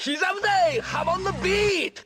기사부대, hop on the beat!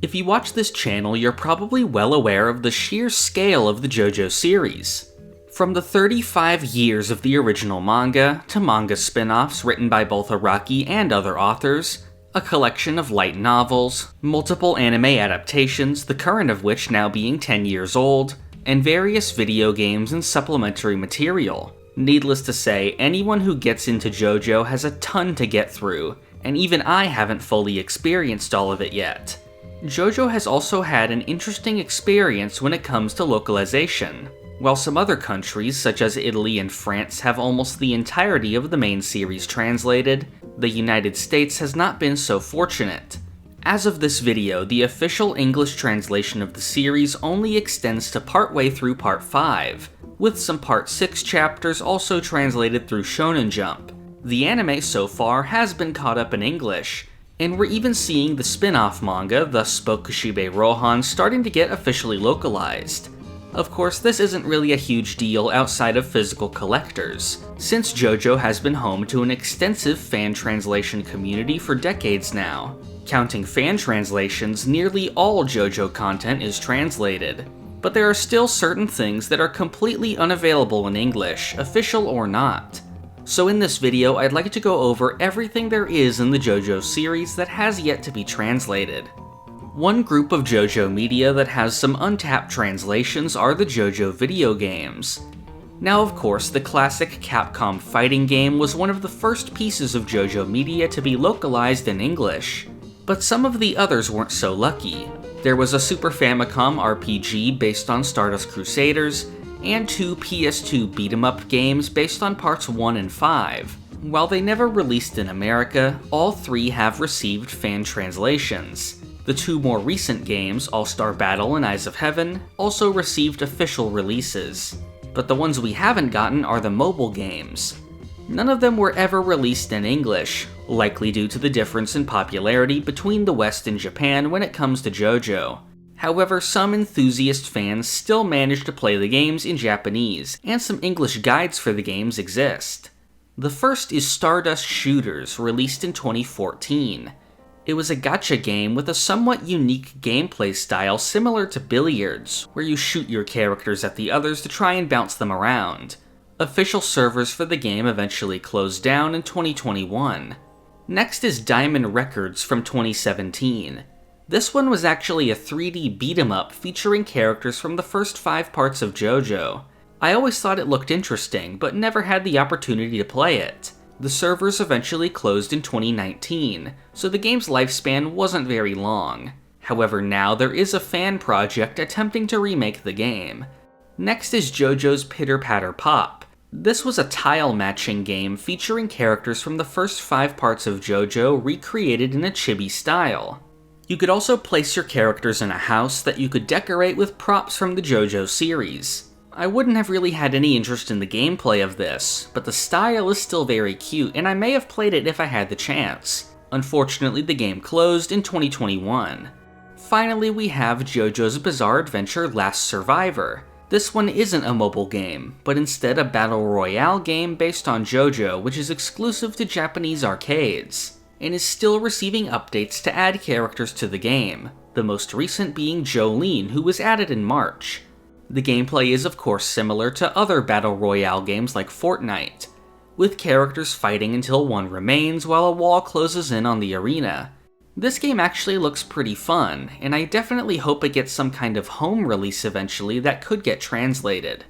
If you watch this channel, you're probably well aware of the sheer scale of the JoJo series. From the 35 years of the original manga, to manga spin-offs written by both Araki and other authors, a collection of light novels, multiple anime adaptations, the current of which now being 10 years old, and various video games and supplementary material. Needless to say, anyone who gets into JoJo has a ton to get through, and even I haven't fully experienced all of it yet. JoJo has also had an interesting experience when it comes to localization. While some other countries, such as Italy and France, have almost the entirety of the main series translated, the United States has not been so fortunate. As of this video, the official English translation of the series only extends to partway through Part 5, with some Part 6 chapters also translated through Shonen Jump. The anime so far has been caught up in English, and we're even seeing the spin-off manga, the Spokushibe Rohan, starting to get officially localized. Of course, this isn't really a huge deal outside of physical collectors, since JoJo has been home to an extensive fan translation community for decades now. Counting fan translations, nearly all JoJo content is translated, but there are still certain things that are completely unavailable in English, official or not. So in this video, I'd like to go over everything there is in the JoJo series that has yet to be translated. One group of JoJo media that has some untapped translations are the JoJo video games. Now of course, the classic Capcom fighting game was one of the first pieces of JoJo media to be localized in English, but some of the others weren't so lucky. There was a Super Famicom RPG based on Stardust Crusaders, and 2 PS2 beat-em-up games based on parts 1 and 5. While they never released in America, all 3 have received fan translations. The 2 more recent games, All-Star Battle and Eyes of Heaven, also received official releases. But the ones we haven't gotten are the mobile games. None of them were ever released in English, likely due to the difference in popularity between the West and Japan when it comes to JoJo. However, some enthusiast fans still manage to play the games in Japanese, and some English guides for the games exist. The first is Stardust Shooters, released in 2014. It was a gacha game with a somewhat unique gameplay style similar to billiards, where you shoot your characters at the others to try and bounce them around. Official servers for the game eventually closed down in 2021. Next is Diamond Records from 2017. This one was actually a 3D beat-em-up featuring characters from the first 5 parts of JoJo. I always thought it looked interesting, but never had the opportunity to play it. The servers eventually closed in 2019, so the game's lifespan wasn't very long. However, now there is a fan project attempting to remake the game. Next is JoJo's Pitter Patter Pop. This was a tile-matching game featuring characters from the first 5 parts of JoJo recreated in a chibi style. You could also place your characters in a house that you could decorate with props from the JoJo series. I wouldn't have really had any interest in the gameplay of this, but the style is still very cute, and I may have played it if I had the chance. Unfortunately, the game closed in 2021. Finally, we have JoJo's Bizarre Adventure Last Survivor. This one isn't a mobile game, but instead a battle royale game based on JoJo, which is exclusive to Japanese arcades, and is still receiving updates to add characters to the game, the most recent being Jolene, who was added in March. The gameplay is of course similar to other battle royale games like Fortnite, with characters fighting until one remains while a wall closes in on the arena. This game actually looks pretty fun, and I definitely hope it gets some kind of home release eventually that could get translated.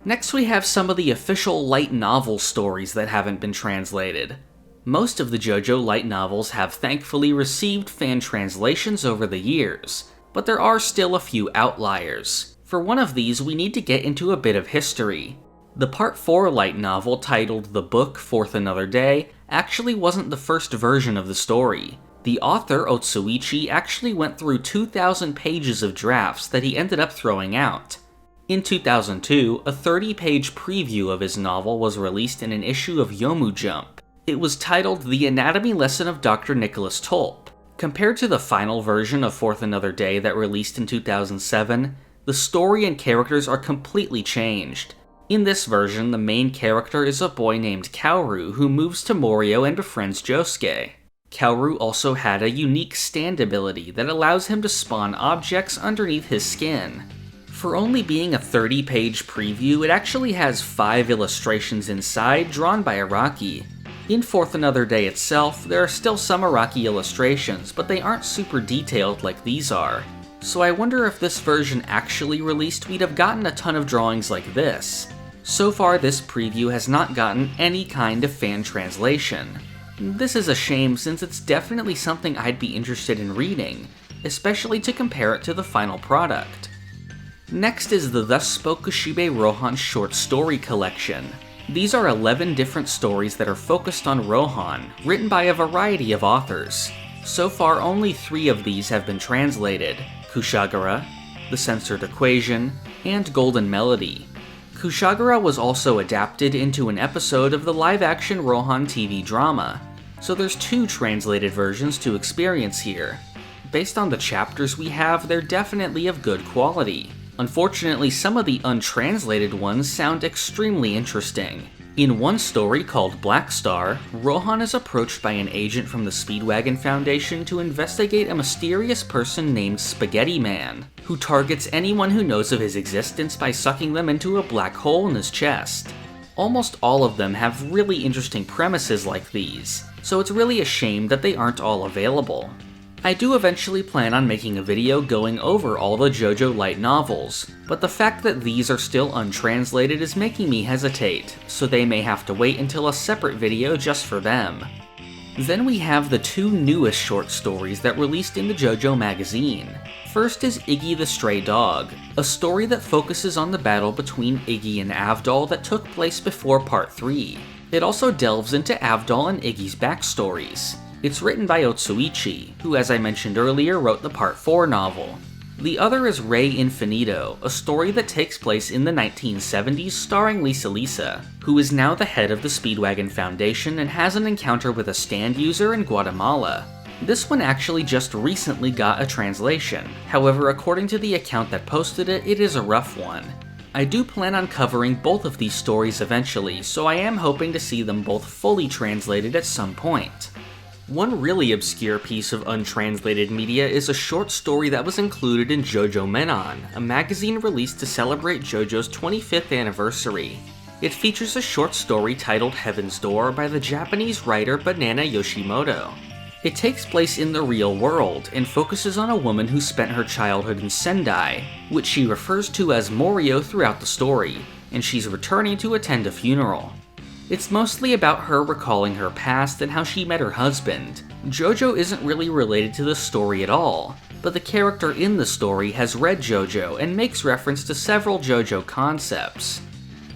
Next we have some of the official light novel stories that haven't been translated. Most of the JoJo light novels have thankfully received fan translations over the years, but there are still a few outliers. For one of these, we need to get into a bit of history. The Part 4 light novel titled The Book, Forth Another Day actually wasn't the first version of the story. The author, Otsuichi, actually went through 2,000 pages of drafts that he ended up throwing out. In 2002, a 30-page preview of his novel was released in an issue of Yomu Jump. It was titled The Anatomy Lesson of Dr. Nicholas Tulp. Compared to the final version of Forth Another Day that released in 2007, The story and characters are completely changed. In this version, the main character is a boy named Kaoru who moves to Morio and befriends Josuke. Kaoru also had a unique stand ability that allows him to spawn objects underneath his skin. For only being a 30-page preview, it actually has 5 illustrations inside drawn by Araki. In Forth Another Day itself, there are still some Araki illustrations, but they aren't super detailed like these are. So I wonder if this version actually released, we'd have gotten a ton of drawings like this. So far, this preview has not gotten any kind of fan translation. This is a shame since it's definitely something I'd be interested in reading, especially to compare it to the final product. Next is the Thus Spoke Kushibe Rohan short story collection. These are 11 different stories that are focused on Rohan, written by a variety of authors. So far, only 3 of these have been translated: Kushagara, The Censored Equation, and Golden Melody. Kushagara was also adapted into an episode of the live-action Rohan TV drama, so there's 2 translated versions to experience here. Based on the chapters we have, they're definitely of good quality. Unfortunately, some of the untranslated ones sound extremely interesting. In one story called Black Star, Rohan is approached by an agent from the Speedwagon Foundation to investigate a mysterious person named Spaghetti Man, who targets anyone who knows of his existence by sucking them into a black hole in his chest. Almost all of them have really interesting premises like these, so it's really a shame that they aren't all available. I do eventually plan on making a video going over all the JoJo light novels, but the fact that these are still untranslated is making me hesitate, so they may have to wait until a separate video just for them. Then we have the 2 newest short stories that released in the JoJo magazine. First is Iggy the Stray Dog, a story that focuses on the battle between Iggy and Avdol that took place before Part 3. It also delves into Avdol and Iggy's backstories. It's written by Otsuichi, who, as I mentioned earlier, wrote the Part 4 novel. The other is Rey Infinito, a story that takes place in the 1970s starring Lisa Lisa, who is now the head of the Speedwagon Foundation and has an encounter with a stand user in Guatemala. This one actually just recently got a translation, however according to the account that posted it, it is a rough one. I do plan on covering both of these stories eventually, so I am hoping to see them both fully translated at some point. One really obscure piece of untranslated media is a short story that was included in JoJo Menon, a magazine released to celebrate JoJo's 25th anniversary. It features a short story titled Heaven's Door by the Japanese writer Banana Yoshimoto. It takes place in the real world and focuses on a woman who spent her childhood in Sendai, which she refers to as Morio throughout the story, and she's returning to attend a funeral. It's mostly about her recalling her past and how she met her husband. JoJo isn't really related to the story at all, but the character in the story has read JoJo and makes reference to several JoJo concepts.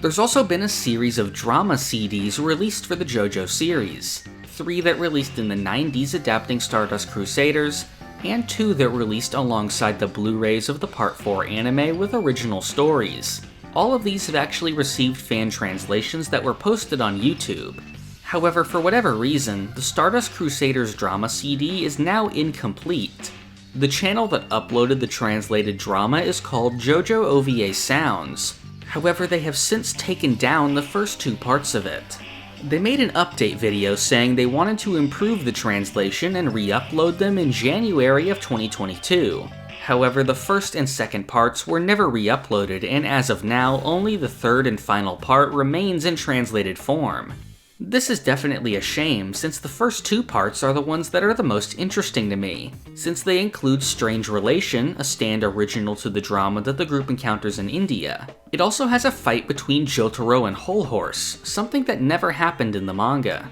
There's also been a series of drama CDs released for the JoJo series, 3 that released in the 90s adapting Stardust Crusaders, and 2 that released alongside the Blu-rays of the Part 4 anime with original stories. All of these have actually received fan translations that were posted on YouTube. However, for whatever reason, the Stardust Crusaders drama CD is now incomplete. The channel that uploaded the translated drama is called JoJo OVA Sounds. However, they have since taken down the first 2 parts of it. They made an update video saying they wanted to improve the translation and re-upload them in January of 2022. However, the first and second parts were never re-uploaded, and as of now, only the third and final part remains in translated form. This is definitely a shame, since the first 2 parts are the ones that are the most interesting to me, since they include Strange Relation, a stand original to the drama that the group encounters in India. It also has a fight between Jotaro and Whole Horse, something that never happened in the manga.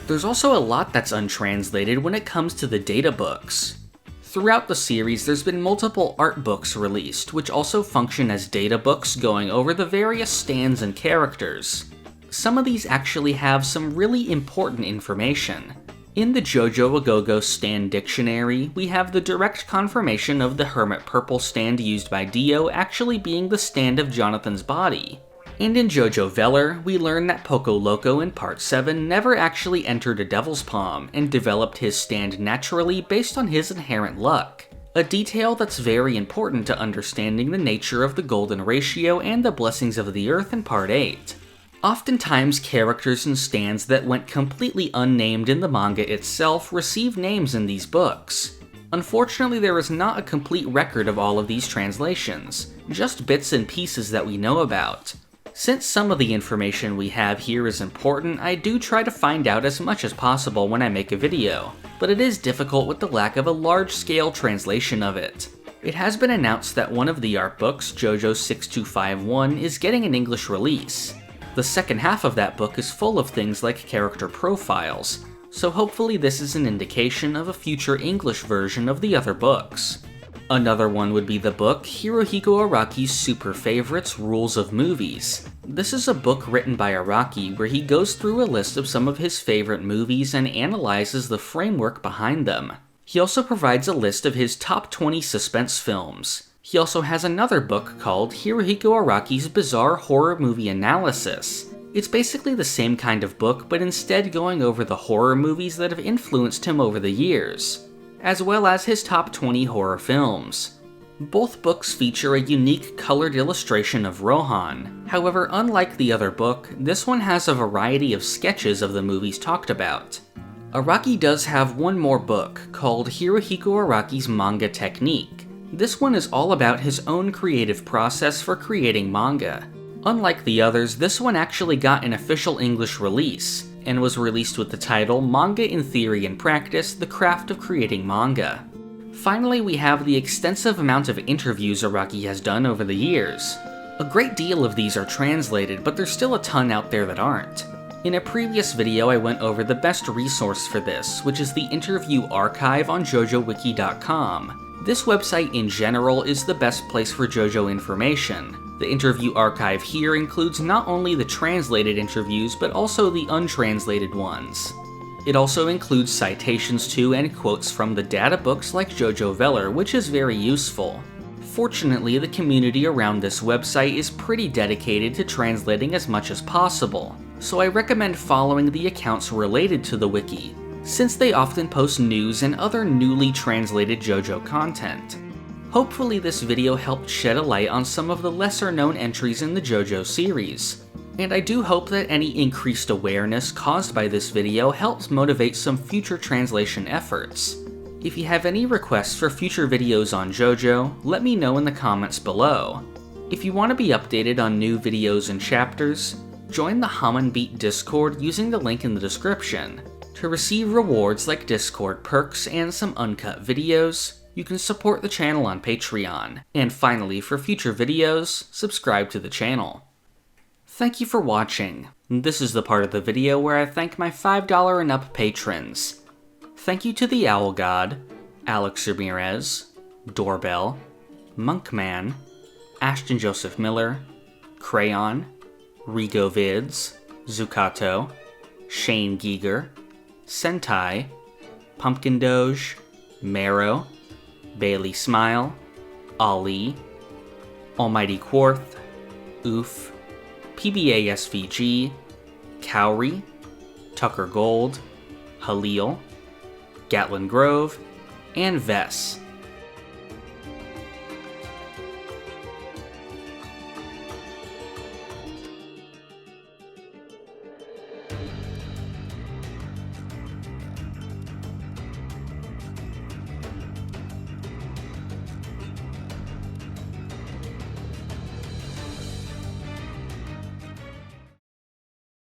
There's also a lot that's untranslated when it comes to the data books. Throughout the series, there's been multiple art books released, which also function as data books going over the various stands and characters. Some of these actually have some really important information. In the JoJo Agogo stand dictionary, we have the direct confirmation of the Hermit Purple stand used by Dio actually being the stand of Jonathan's body. And in JoJo Veller, we learn that Poco Loco in Part 7 never actually entered a Devil's Palm and developed his stand naturally based on his inherent luck. a detail that's very important to understanding the nature of the golden ratio and the blessings of the earth in Part 8. Oftentimes, characters and stands that went completely unnamed in the manga itself receive names in these books. Unfortunately, there is not a complete record of all of these translations, just bits and pieces that we know about. Since some of the information we have here is important, I do try to find out as much as possible when I make a video, but it is difficult with the lack of a large-scale translation of it. It has been announced that one of the art books, JoJo's 6251, is getting an English release. The second half of that book is full of things like character profiles, so hopefully this is an indication of a future English version of the other books. Another one would be the book Hirohiko Araki's Super Favorites Rules of Movies. This is a book written by Araki where he goes through a list of some of his favorite movies and analyzes the framework behind them. He also provides a list of his top 20 suspense films. He also has another book called Hirohiko Araki's Bizarre Horror Movie Analysis. It's basically the same kind of book, but instead going over the horror movies that have influenced him over the years, as well as his top 20 horror films. Both books feature a unique colored illustration of Rohan. However, unlike the other book, this one has a variety of sketches of the movies talked about. Araki does have one more book, called Hirohiko Araki's Manga Technique. This one is all about his own creative process for creating manga. Unlike the others, this one actually got an official English release, and was released with the title Manga in Theory and Practice: The Craft of Creating Manga. Finally, we have the extensive amount of interviews Araki has done over the years. A great deal of these are translated, but there's still a ton out there that aren't. In a previous video I went over the best resource for this, which is the interview archive on JoJoWiki.com. This website in general is the best place for JoJo information. The interview archive here includes not only the translated interviews, but also the untranslated ones. It also includes citations to and quotes from the data books like JoJo Veller, which is very useful. Fortunately, the community around this website is pretty dedicated to translating as much as possible, so I recommend following the accounts related to the wiki, since they often post news and other newly translated JoJo content. Hopefully this video helped shed a light on some of the lesser known entries in the JoJo series, and I do hope that any increased awareness caused by this video helps motivate some future translation efforts. If you have any requests for future videos on JoJo, let me know in the comments below. If you want to be updated on new videos and chapters, join the Shaman Beat Discord using the link in the description. To receive rewards like Discord perks and some uncut videos, you can support the channel on Patreon. And finally, for future videos, subscribe to the channel. Thank you for watching. This is the part of the video where I thank my $5 and up patrons. Thank you to the Owl God, Alex Ramirez, Doorbell, Monkman, Ashton Joseph Miller, Crayon, Rigo Vids, Zucato, Shane Giger, Sentai, Pumpkin Doge, Marrow, Bailey Smile, Ali, Almighty Quarth, Oof, PBA SVG, Cowrie, Tucker Gold, Halil, Gatlin Grove, and Vess.